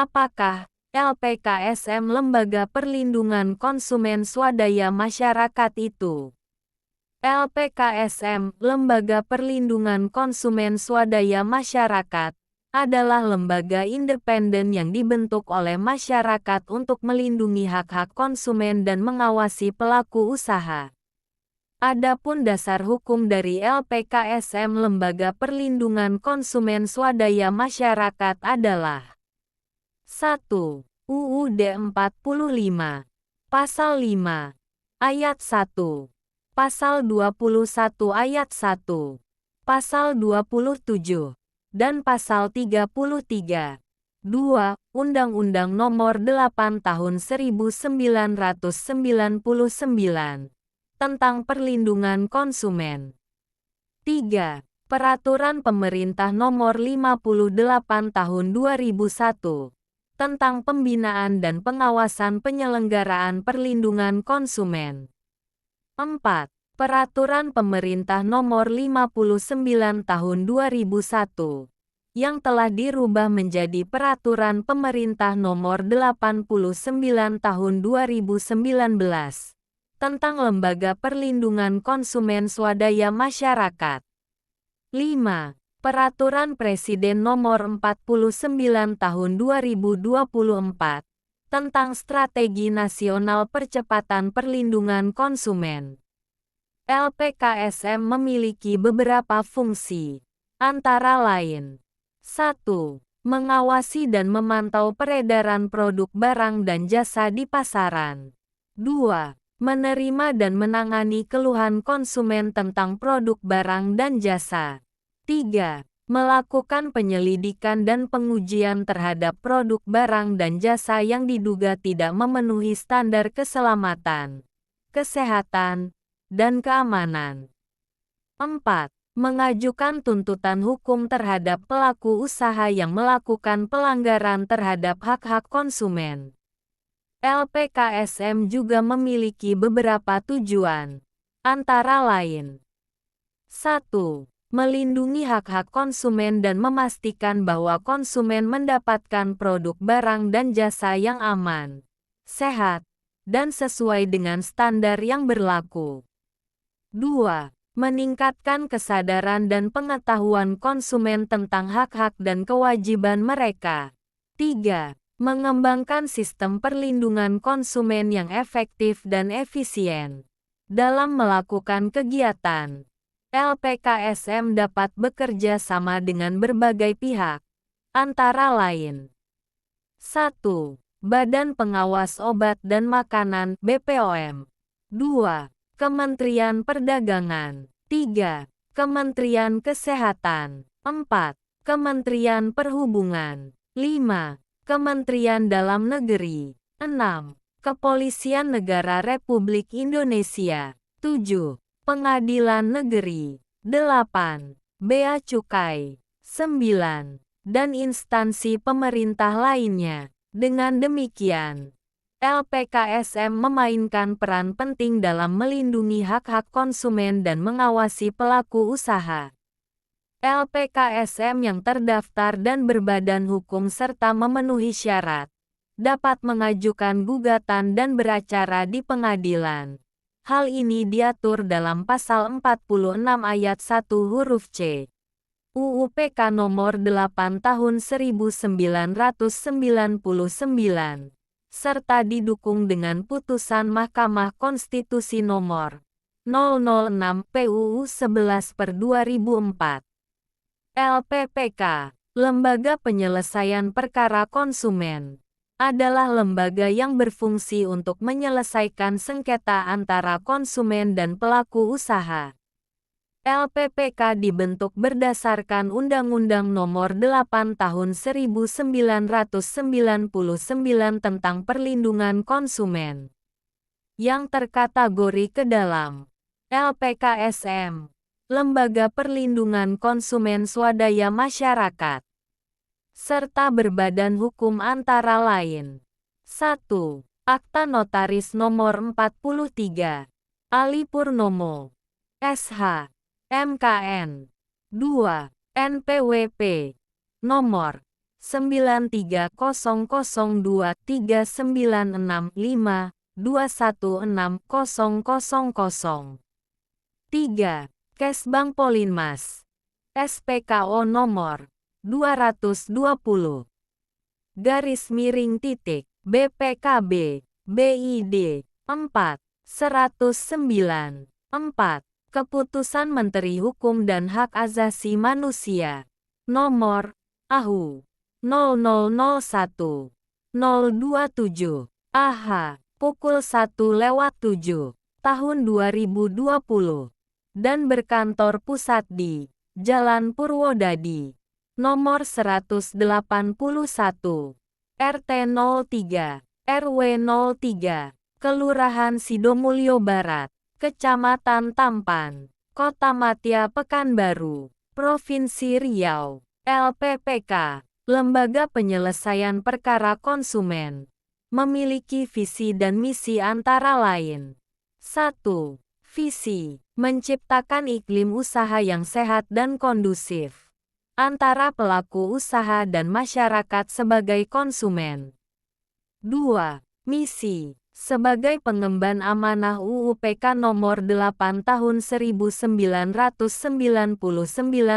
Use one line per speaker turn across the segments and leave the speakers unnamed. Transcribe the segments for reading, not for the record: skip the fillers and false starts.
Apakah LPKSM Lembaga Perlindungan Konsumen Swadaya Masyarakat itu? LPKSM, Lembaga Perlindungan Konsumen Swadaya Masyarakat, adalah lembaga independen yang dibentuk oleh masyarakat untuk melindungi hak-hak konsumen dan mengawasi pelaku usaha. Adapun dasar hukum dari LPKSM Lembaga Perlindungan Konsumen Swadaya Masyarakat adalah 1. UUD 45, Pasal 5, Ayat 1, Pasal 21 Ayat 1, Pasal 27, dan Pasal 33. 2. Undang-Undang Nomor 8 Tahun 1999 tentang Perlindungan Konsumen. 3. Peraturan Pemerintah Nomor 58 Tahun 2001 tentang pembinaan dan pengawasan penyelenggaraan perlindungan konsumen. 4. Peraturan Pemerintah Nomor 59 Tahun 2001 yang telah dirubah menjadi Peraturan Pemerintah Nomor 89 Tahun 2019 tentang Lembaga Perlindungan Konsumen Swadaya Masyarakat. 5. Peraturan Presiden Nomor 49 Tahun 2024 tentang Strategi Nasional Percepatan Perlindungan Konsumen. LPKSM memiliki beberapa fungsi, antara lain: 1. Mengawasi dan memantau peredaran produk barang dan jasa di pasaran. 2. Menerima dan menangani keluhan konsumen tentang produk barang dan jasa. 3. Melakukan penyelidikan dan pengujian terhadap produk barang dan jasa yang diduga tidak memenuhi standar keselamatan, kesehatan, dan keamanan. 4. Mengajukan tuntutan hukum terhadap pelaku usaha yang melakukan pelanggaran terhadap hak-hak konsumen. LPKSM juga memiliki beberapa tujuan, antara lain: 1. Melindungi hak-hak konsumen dan memastikan bahwa konsumen mendapatkan produk barang dan jasa yang aman, sehat, dan sesuai dengan standar yang berlaku. 2. Meningkatkan kesadaran dan pengetahuan konsumen tentang hak-hak dan kewajiban mereka. 3. Mengembangkan sistem perlindungan konsumen yang efektif dan efisien. Dalam melakukan kegiatan, LPKSM dapat bekerja sama dengan berbagai pihak, antara lain: 1. Badan Pengawas Obat dan Makanan (BPOM). 2. Kementerian Perdagangan. 3. Kementerian Kesehatan. 4. Kementerian Perhubungan. 5. Kementerian Dalam Negeri. 6. Kepolisian Negara Republik Indonesia. 7. Pengadilan Negeri. 8. Bea Cukai. 9. Dan instansi pemerintah lainnya. Dengan demikian, LPKSM memainkan peran penting dalam melindungi hak-hak konsumen dan mengawasi pelaku usaha. LPKSM yang terdaftar dan berbadan hukum serta memenuhi syarat dapat mengajukan gugatan dan beracara di pengadilan. Hal ini diatur dalam Pasal 46 Ayat 1 huruf C. UU PK Nomor 8 Tahun 1999, serta didukung dengan Putusan Mahkamah Konstitusi Nomor 006 PUU 11/2004. LPPK, Lembaga Penyelesaian Perkara Konsumen, adalah lembaga yang berfungsi untuk menyelesaikan sengketa antara konsumen dan pelaku usaha. LPPK dibentuk berdasarkan Undang-Undang Nomor 8 Tahun 1999 tentang Perlindungan Konsumen, yang terkategori ke dalam LPKSM, Lembaga Perlindungan Konsumen Swadaya Masyarakat, serta berbadan hukum antara lain: 1. Akta Notaris Nomor 43, Ali Purnomo, SH, MKN. 2. NPWP Nomor 930023965216000. 3. Kesbang Polinmas. SPKO nomor 220 BPKB BID 4 109 4. Keputusan Menteri Hukum dan Hak Asasi Manusia nomor AHU 0001 027 AH pukul 1:07 tahun 2020 dan berkantor pusat di Jalan Purwodadi nomor 181 RT 03 RW 03 Kelurahan Sidomulyo Barat Kecamatan Tampan Kota Matia Pekanbaru Provinsi Riau. LPPK Lembaga Penyelesaian Perkara Konsumen memiliki visi dan misi antara lain 1. Visi menciptakan iklim usaha yang sehat dan kondusif antara pelaku usaha dan masyarakat sebagai konsumen. 2. Misi sebagai pengemban amanah UU PK Nomor 8 Tahun 1999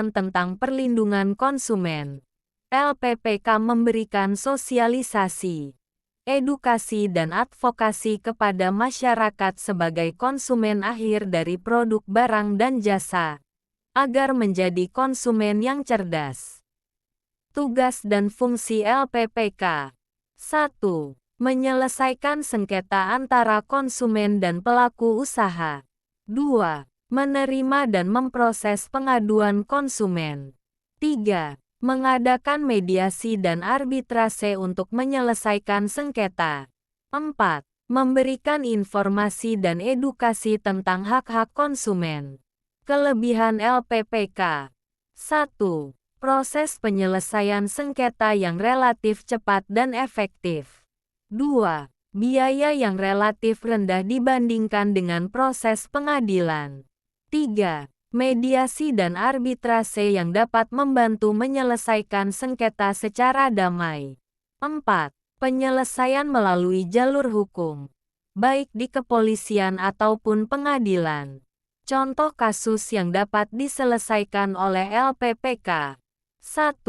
tentang perlindungan konsumen. LPPK memberikan sosialisasi, edukasi dan advokasi kepada masyarakat sebagai konsumen akhir dari produk barang dan jasa, agar menjadi konsumen yang cerdas. Tugas dan fungsi LPPK 1. Menyelesaikan sengketa antara konsumen dan pelaku usaha. 2. Menerima dan memproses pengaduan konsumen. 3. Mengadakan mediasi dan arbitrase untuk menyelesaikan sengketa. 4. Memberikan informasi dan edukasi tentang hak-hak konsumen. Kelebihan LPPK 1. Proses penyelesaian sengketa yang relatif cepat dan efektif. 2. Biaya yang relatif rendah dibandingkan dengan proses pengadilan. 3. Mediasi dan arbitrase yang dapat membantu menyelesaikan sengketa secara damai. 4. Penyelesaian melalui jalur hukum, baik di kepolisian ataupun pengadilan. Contoh kasus yang dapat diselesaikan oleh LPPK. 1.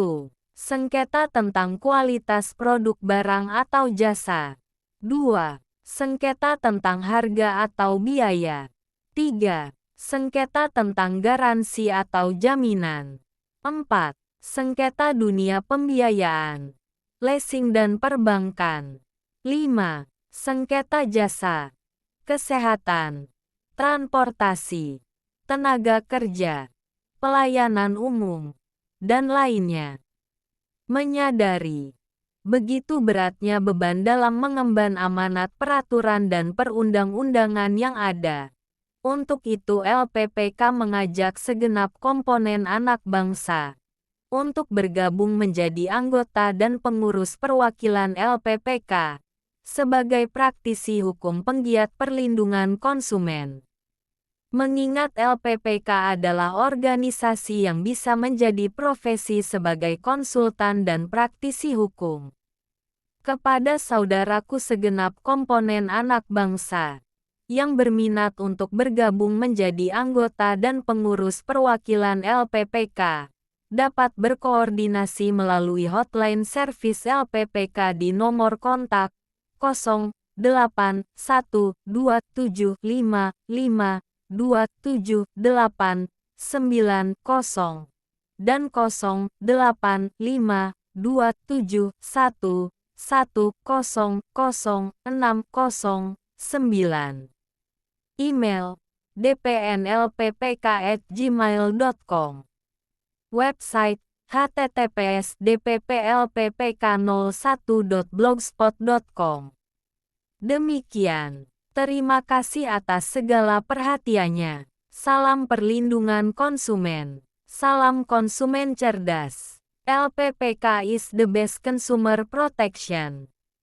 Sengketa tentang kualitas produk barang atau jasa. 2. Sengketa tentang harga atau biaya. 3. Sengketa tentang garansi atau jaminan. 4. Sengketa dunia pembiayaan, leasing dan perbankan. 5. Sengketa jasa, kesehatan, transportasi, tenaga kerja, pelayanan umum, dan lainnya. Menyadari begitu beratnya beban dalam mengemban amanat peraturan dan perundang-undangan yang ada. Untuk itu LPPK mengajak segenap komponen anak bangsa untuk bergabung menjadi anggota dan pengurus perwakilan LPPK sebagai praktisi hukum penggiat perlindungan konsumen. Mengingat LPPK adalah organisasi yang bisa menjadi profesi sebagai konsultan dan praktisi hukum. Kepada saudaraku segenap komponen anak bangsa yang berminat untuk bergabung menjadi anggota dan pengurus perwakilan LPPK, dapat berkoordinasi melalui hotline servis LPPK di nomor kontak 0812552789 dan 085271100609. Email dpnlppk@gmail.com. Website https://dpplppk01.blogspot.com. Demikian. Terima kasih atas segala perhatiannya. Salam perlindungan konsumen. Salam konsumen cerdas. LPPK is the best consumer protection.